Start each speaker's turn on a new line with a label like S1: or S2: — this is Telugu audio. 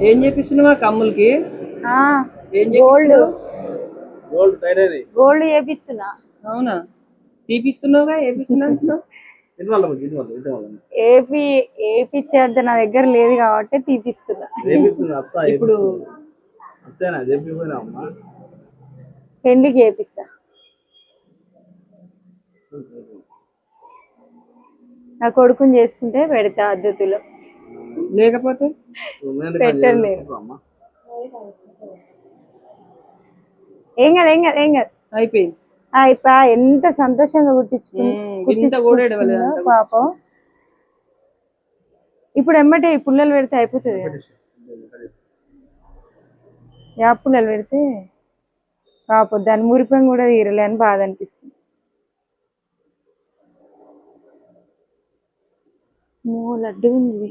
S1: ఏం చేపిస్తున్నావా కమ్ములకి?
S2: Gold
S1: gold
S2: చేపిస్తున్నా.
S1: అవునా? తీపిస్తున్నావుగా? ఏపిస్తున్నా
S2: ఏపిచ్చేంత నా దగ్గర లేదు కాబట్టి తీపిస్తున్నా.
S1: ఇప్పుడు
S2: పెళ్లికి ఏపిస్తా. నా కొడుకుని చేసుకుంటే పెడతా అద్దతులో,
S1: లేకపోతే
S2: పెట్టండి నేను. ఏం కాదు
S1: అయిపోయింది.
S2: ఎంత సంతోషంగా కుట్టించుకుంటుందో పాపం. ఇప్పుడు ఎమ్మటే పుల్లలు పెడితే అయిపోతుంది కదా. పుల్లలు పెడితే పాపం దాని మురిపం కూడా తీరలే అని బాధ అనిపిస్తుంది. లడ్డు ఉంది.